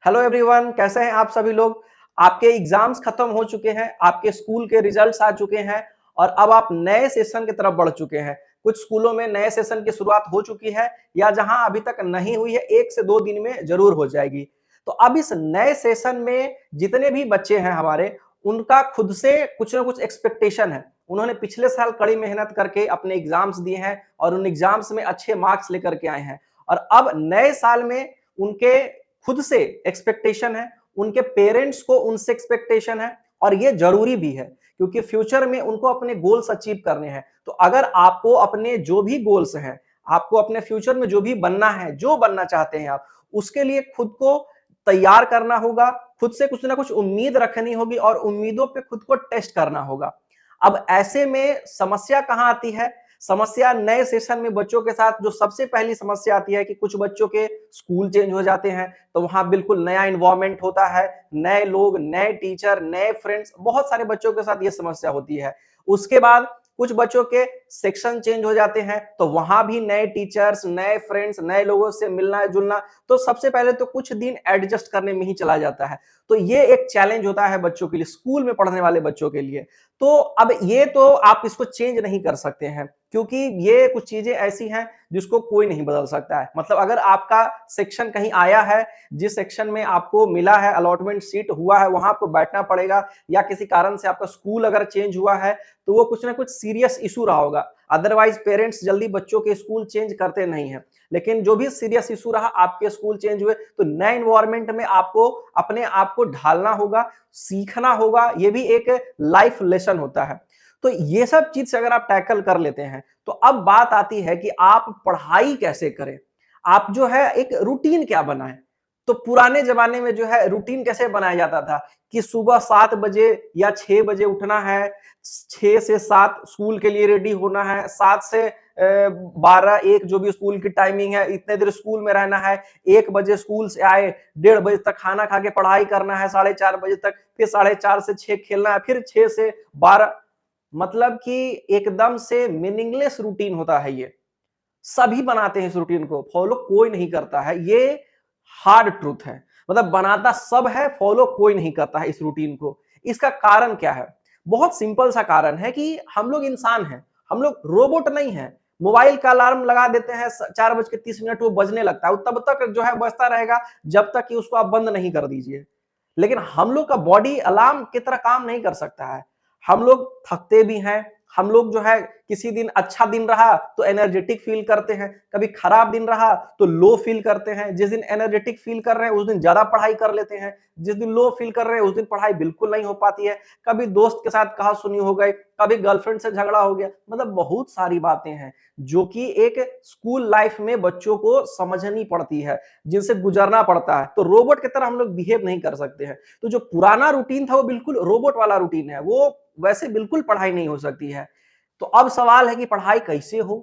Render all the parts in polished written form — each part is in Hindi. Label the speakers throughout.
Speaker 1: हेलो एवरीवन, कैसे हैं आप सभी लोग। आपके एग्जाम्स खत्म हो चुके हैं, आपके स्कूल के रिजल्ट्स आ चुके हैं और अब आप नए सेशन की तरफ बढ़ चुके हैं। कुछ स्कूलों में नए सेशन की शुरुआत हो चुकी है या जहां अभी तक नहीं हुई है, 1 से 2 दिन में जरूर हो जाएगी। तो अब इस नए सेशन में जितने भी बच्चे हैं हमारे, उनका खुद से कुछ ना कुछ एक्सपेक्टेशन है। उन्होंने पिछले साल कड़ी मेहनत करके अपने एग्जाम्स दिए हैं और उन एग्जाम्स में अच्छे मार्क्स लेकर के आए हैं और अब नए साल में उनके खुद से एक्सपेक्टेशन है, उनके पेरेंट्स को उनसे एक्सपेक्टेशन है और ये जरूरी भी है क्योंकि फ्यूचर में उनको अपने गोल्स अचीव करने हैं। तो अगर आपको अपने जो भी गोल्स हैं, आपको अपने फ्यूचर में जो भी बनना है, जो बनना चाहते हैं आप, उसके लिए खुद को तैयार करना होगा, खुद से कुछ ना कुछ उम्मीद रखनी होगी और उम्मीदों पे खुद को टेस्ट करना होगा। अब ऐसे में समस्या कहाँ आती है? समस्या नए सेशन में बच्चों के साथ जो सबसे पहली समस्या आती है कि कुछ बच्चों के स्कूल चेंज हो जाते हैं, तो वहाँ बिल्कुल नया एनवायरनमेंट होता है, नए लोग, नए टीचर, नए फ्रेंड्स, बहुत सारे बच्चों के साथ ये समस्या होती है। उसके बाद कुछ बच्चों के सेक्शन चेंज हो जाते हैं, तो वहाँ भी नए टीचर्स, नए फ्रेंड्स, नए लोगों से मिलना-जुलना, तो सबसे पहले तो कुछ दिन एडजस्ट करने में ही चला जाता है। तो ये एक चैलेंज होता है बच्चों के लिए, स्कूल में पढ़ने वाले बच्चों के लिए। तो अब ये तो आप इसको चेंज नहीं कर सकते हैं क्योंकि ये कुछ चीजें ऐसी हैं जिसको कोई नहीं बदल सकता है। मतलब अगर आपका सेक्शन कहीं आया है, जिस सेक्शन में आपको मिला है, अलॉटमेंट सीट हुआ है, वहां आपको बैठना पड़ेगा या किसी कारण से आपका स्कूल अगर चेंज हुआ है, तो वो कुछ ना कुछ सीरियस इशू रहा होगा। अदरवाइज पेरेंट्स जल्दी बच्चों के स्कूल चेंज करते नहीं है। लेकिन जो भी सीरियस इशू रहा, आपके स्कूल चेंज हुए, तो नए एनवायरनमेंट में आपको अपने आप को ढालना होगा, सीखना होगा। ये भी एक लाइफ लेसन होता है। तो ये सब चीज से अगर आप टैकल कर लेते हैं, तो अब बात आती है कि आप पढ़ाई कैसे करें। आप जो है एक रूटीन क्या बनाएं। तो पुराने जमाने में जो है रूटीन कैसे बनाया जाता था कि सुबह 7 बजे या 6 बजे उठना है, 6 से 7 स्कूल के लिए रेडी होना है, 7 से 12 1 जो भी स्कूल की टाइमिंग है, इतने देर स्कूल में रहना है, 1 बजे स्कूल से आए, 1:30 बजे तक खाना खा के पढ़ाई करना है, 4:30 बजे तक, फिर 4:30 से 6 खेलना है, फिर 6 से 12। मतलब कि एकदम से मीनिंगलेस रूटीन होता है ये। सभी बनाते हैं इस रूटीन को, फॉलो कोई नहीं करता है। ये हार्ड ट्रूथ है। मतलब बनाता सब है, फॉलो कोई नहीं करता है इस रूटीन को। इसका कारण क्या है? बहुत सिंपल सा कारण है कि हम लोग इंसान हैं, हम लोग रोबोट नहीं हैं। मोबाइल का अलार्म लगा देते हैं, 4:30 वो बजने लगता है, तब तक जो है बजता रहेगा जब तक कि उसको आप बंद नहीं कर दीजिए। लेकिन हम लोग का बॉडी अलार्म की तरह काम नहीं कर सकता है। हम लोग थकते भी हैं, हम लोग जो है किसी दिन अच्छा दिन रहा तो एनर्जेटिक फील करते हैं, कभी खराब दिन रहा तो लो फील करते हैं। जिस दिन एनर्जेटिक फील कर रहे हैं उस दिन ज्यादा पढ़ाई कर लेते हैं, जिस दिन लो फील कर रहे हैं उस दिन पढ़ाई बिल्कुल नहीं हो पाती है। कभी दोस्त के साथ कहा सुनी हो गई, कभी गर्लफ्रेंड से झगड़ा हो गया। मतलब बहुत सारी बातें हैं जो कि एक स्कूल लाइफ में बच्चों को समझनी पड़ती है, जिनसे गुजरना पड़ता है। तो रोबोट की तरह हम लोग बिहेव नहीं कर सकते हैं। तो जो पुराना रूटीन था वो बिल्कुल रोबोट वाला रूटीन है, वो वैसे बिल्कुल पढ़ाई नहीं हो सकती है। तो अब सवाल है कि पढ़ाई कैसे हो?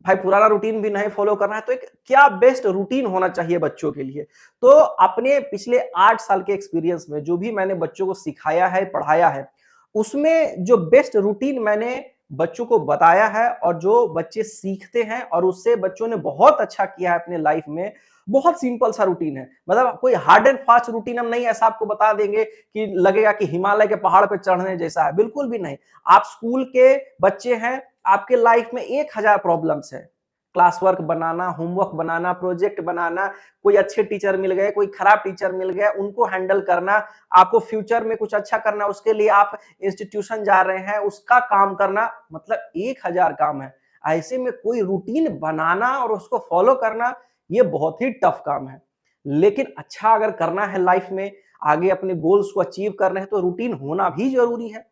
Speaker 1: भाई पुराना रूटीन भी नहीं फॉलो करना है तो एक क्या बेस्ट रूटीन होना चाहिए बच्चों के लिए। तो अपने पिछले 8 साल के एक्सपीरियंस में जो भी मैंने बच्चों को सिखाया है, पढ़ाया है, उसमें जो बेस्ट रूटीन मैंने बच्चों को बताया है और जो बच्चे सीखते हैं और उससे बच्चों ने बहुत अच्छा किया है अपने लाइफ में, बहुत सिंपल सा रूटीन है। मतलब कोई हार्ड एंड फास्ट रूटीन हम नहीं ऐसा आपको बता देंगे कि लगेगा कि हिमालय के पहाड़ पे चढ़ने जैसा है, बिल्कुल भी नहीं। आप स्कूल के बच्चे हैं, आपके लाइफ में 1000 प्रॉब्लम्स है। क्लास वर्क बनाना, होमवर्क बनाना, प्रोजेक्ट बनाना, कोई अच्छे टीचर मिल गए, कोई खराब टीचर मिल गया, उनको हैंडल करना, आपको फ्यूचर में कुछ अच्छा करना, उसके लिए आप इंस्टीट्यूशन जा रहे हैं, उसका काम करना, मतलब 1000 काम है। ऐसे में कोई रूटीन बनाना और उसको फॉलो करना, ये बहुत ही टफ काम है। लेकिन अच्छा अगर करना है लाइफ में, आगे अपने गोल्स को अचीव करने हैं, तो रूटीन होना भी जरूरी है।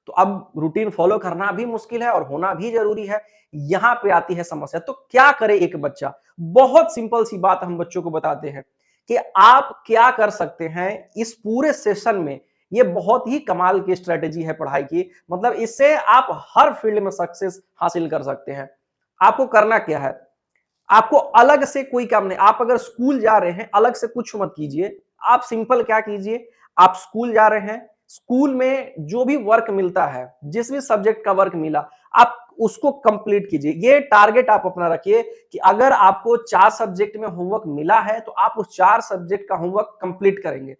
Speaker 1: तो अब रूटीन फॉलो करना भी मुश्किल है और होना भी जरूरी है। यहां पे आती है समस्या। तो क्या करे एक बच्चा? बहुत सिंपल सी बात हम बच्चों को बताते हैं कि आप क्या कर सकते हैं इस पूरे सेशन में। ये बहुत ही कमाल की स्ट्रेटेजी है पढ़ाई की। मतलब इससे आप हर फील्ड में सक्सेस हासिल कर सकते हैं। आपको करना क्या है? आपको अलग से कोई काम नहीं। आप अगर स्कूल जा रहे हैं, अलग से कुछ मत कीजिए। आप सिंपल क्या कीजिए, आप स्कूल जा रहे हैं, स्कूल में जो भी वर्क मिलता है, जिस भी सब्जेक्ट का वर्क मिला, आप उसको कंप्लीट कीजिए। ये टारगेट आप अपना रखिए कि अगर आपको 4 सब्जेक्ट में होमवर्क मिला है तो आप उस 4 सब्जेक्ट का होमवर्क कंप्लीट करेंगे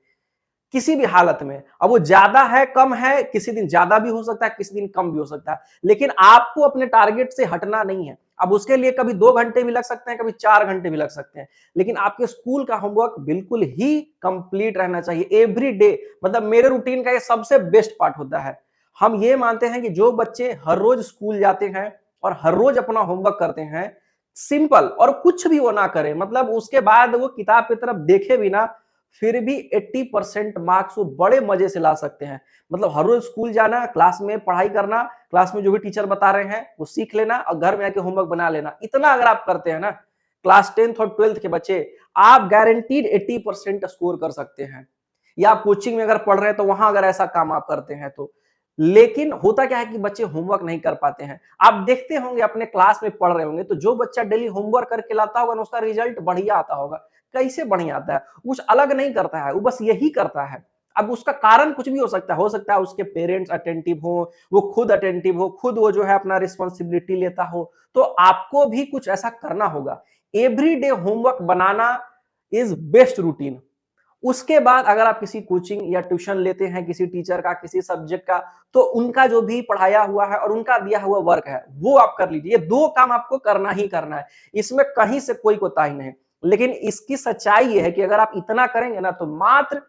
Speaker 1: किसी भी हालत में। अब वो ज्यादा है कम है, किसी दिन ज्यादा भी हो सकता है, किसी दिन कम भी हो सकता है, लेकिन आपको अपने टारगेट से हटना नहीं है। अब उसके लिए कभी 2 घंटे भी लग सकते हैं, कभी 4 घंटे भी लग सकते हैं, लेकिन आपके स्कूल का होमवर्क बिल्कुल ही कंप्लीट रहना चाहिए एवरी डे। मतलब मेरे रूटीन का ये सबसे बेस्ट पार्ट होता है। हम ये मानते हैं कि जो बच्चे हर रोज स्कूल जाते हैं और हर रोज अपना होमवर्क करते हैं, सिंपल, और कुछ भी वो ना करे, मतलब उसके बाद वो किताब की तरफ देखे भी ना, फिर भी 80% मार्क्स वो बड़े मजे से ला सकते हैं। मतलब हर रोज स्कूल जाना, क्लास में पढ़ाई करना, क्लास में जो भी टीचर बता रहे हैं वो सीख लेना और घर में आके होमवर्क बना लेना, इतना अगर आप करते हैं ना, क्लास 10th और 12th के बच्चे, आप गारंटीड 80% स्कोर कर सकते हैं। या आप कोचिंग में अगर पढ़ रहे हैं तो वहां अगर ऐसा काम आप करते हैं तो। लेकिन होता क्या है कि बच्चे होमवर्क नहीं कर पाते हैं। आप देखते होंगे अपने क्लास में पढ़ रहे होंगे तो जो बच्चा डेली होमवर्क करके लाता होगा ना, उसका रिजल्ट बढ़िया आता होगा। कैसे बढ़िया आता है? कुछ अलग नहीं करता है, वो बस यही करता है। अब उसका कारण कुछ भी हो सकता है उसके पेरेंट्स अटेंटिव हो, वो खुद अटेंटिव हो, खुद वो जो है अपना रिस्पॉन्सिबिलिटी लेता हो। तो आपको भी कुछ ऐसा करना होगा। Everyday homework banana is best routine. उसके बाद अगर आप किसी कोचिंग या ट्यूशन लेते हैं किसी टीचर का, किसी सब्जेक्ट का, तो उनका जो भी पढ़ाया हुआ है और उनका दिया हुआ वर्क है वो आप कर लीजिए। ये 2 काम आपको करना ही करना है, इसमें कहीं से कोई कोताही नहीं। लेकिन इसकी सच्चाई ये है कि अगर आप इतना करेंगे ना तो मात्र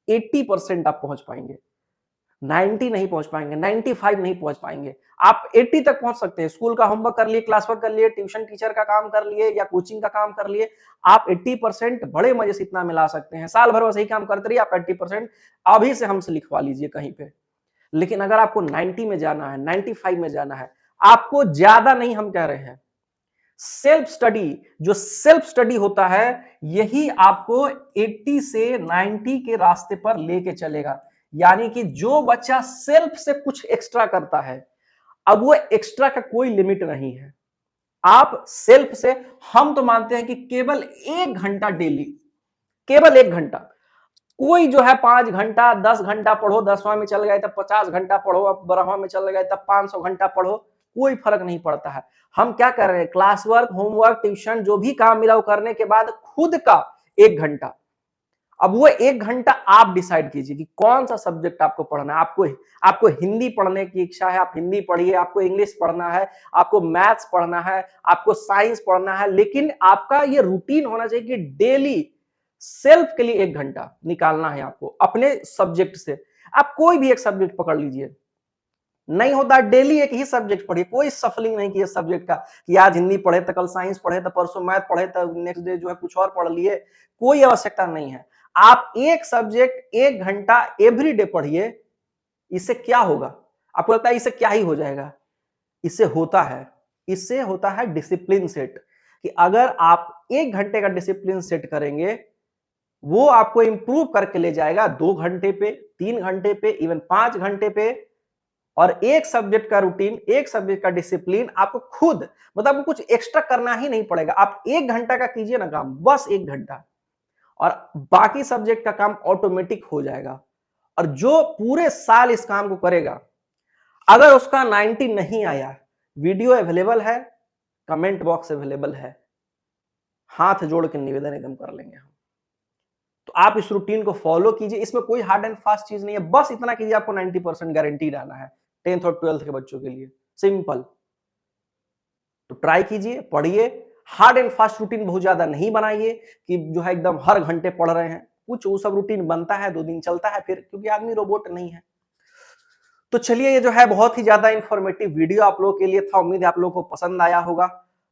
Speaker 1: 80% आप पहुंच पाएंगे, 90 नहीं पहुंच पाएंगे, 95 नहीं पहुंच पाएंगे। आप 80 तक पहुंच सकते हैं। स्कूल का होमवर्क कर लिए, क्लास वर्क कर लिए, ट्यूशन टीचर का काम कर लिए या कोचिंग का काम कर लिए, आप 80% बड़े मजे से इतना मिला सकते हैं। साल भर वैसे ही काम करते रहिए, आप 80% अभी से हमसे लिखवा लीजिए कहीं पे। लेकिन अगर आपको 90 में जाना है, 95 में जाना है, आपको ज्यादा नहीं हम कह रहे हैं, सेल्फ स्टडी, जो सेल्फ स्टडी होता है यही आपको 80 से 90 के रास्ते पर लेके चलेगा। यानी कि जो बच्चा सेल्फ से कुछ एक्स्ट्रा करता है, अब वो एक्स्ट्रा का कोई लिमिट नहीं है। आप सेल्फ से, हम तो मानते हैं कि केवल 1 घंटा डेली, केवल 1 घंटा, कोई जो है 5 घंटा 10 घंटा पढ़ो, 10वां में चल गए तब 50 घंटा पढ़ो, अब 12वां में चल गए तब 500 घंटा पढ़ो, कोई फर्क नहीं पड़ता है। हम क्या कर रहे हैं, क्लास वर्क, होमवर्क, ट्यूशन, जो भी काम मिला वो करने के बाद खुद का 1 घंटा। अब वो 1 घंटा आप डिसाइड कीजिए कि कौन सा सब्जेक्ट आपको पढ़ना है। आपको हिंदी पढ़ने की इच्छा है, आप हिंदी पढ़िए, आपको इंग्लिश पढ़ना है, आपको मैथ्स पढ़ना है, आपको साइंस पढ़ना है, लेकिन आपका ये रूटीन होना चाहिए कि डेली सेल्फ के लिए 1 घंटा निकालना है आपको अपने सब्जेक्ट से। आप कोई भी एक सब्जेक्ट पकड़ लीजिए, नहीं होता डेली एक ही सब्जेक्ट पढ़िए, कोई सफलिंग नहीं किया सब्जेक्ट का कि आज हिंदी पढ़े तो कल साइंस पढ़े तो परसों मैथ पढ़े तो नेक्स्ट डे जो है कुछ और पढ़ लिए, कोई आवश्यकता नहीं है। आप एक सब्जेक्ट 1 घंटा एवरी डे पढ़िए। इससे क्या होगा? आपको लगता है इससे क्या ही हो जाएगा? इससे होता है डिसिप्लिन सेट, कि अगर आप 1 घंटे का डिसिप्लिन सेट करेंगे, वो आपको इंप्रूव करके ले जाएगा 2 घंटे पे, 3 घंटे पे, इवन 5 घंटे पे। और एक सब्जेक्ट का रूटीन, एक सब्जेक्ट का डिसिप्लिन आपको खुद, मतलब आपको कुछ एक्स्ट्रा करना ही नहीं पड़ेगा। आप 1 घंटा का कीजिए ना काम, बस 1 घंटा, और बाकी सब्जेक्ट का काम ऑटोमेटिक हो जाएगा। और जो पूरे साल इस काम को करेगा, अगर उसका 90 नहीं आया, वीडियो अवेलेबल है, कमेंट बॉक्स अवेलेबल है, हाथ जोड़ के निवेदन एकदम कर लेंगे हम। तो आप इस रूटीन को फॉलो कीजिए, इसमें कोई हार्ड एंड फास्ट चीज नहीं है, बस इतना कीजिए, आपको 90% गारंटीड आना है 10th और 12th के बच्चों के लिए, सिंपल। तो ट्राई कीजिए, पढ़िए। हार्ड एंड फास्ट रूटीन बहुत ज्यादा नहीं बनाइए कि जो है एकदम हर घंटे पढ़ रहे हैं। कुछ वो सब रूटीन बनता है, 2 दिन चलता है फिर, क्योंकि आदमी रोबोट नहीं है। तो चलिए, ये जो है बहुत ही ज्यादा इंफॉर्मेटिव वीडियो आप लोगों के लिए था। उम्मीद है आप लोगों को पसंद आया होगा।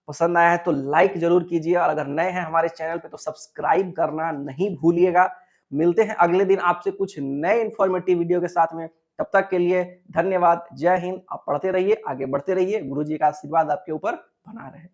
Speaker 1: पसंद आया है तो लाइक जरूर कीजिए, और अगर नए हैं हमारे चैनल पे तो सब्सक्राइब करना नहीं भूलिएगा। मिलते हैं अगले दिन आपसे कुछ नए इंफॉर्मेटिव वीडियो के साथ में। तब तक के लिए धन्यवाद। जय हिंद। आप पढ़ते रहिए, आगे बढ़ते रहिए। गुरु जी का आशीर्वाद आपके ऊपर बना रहे।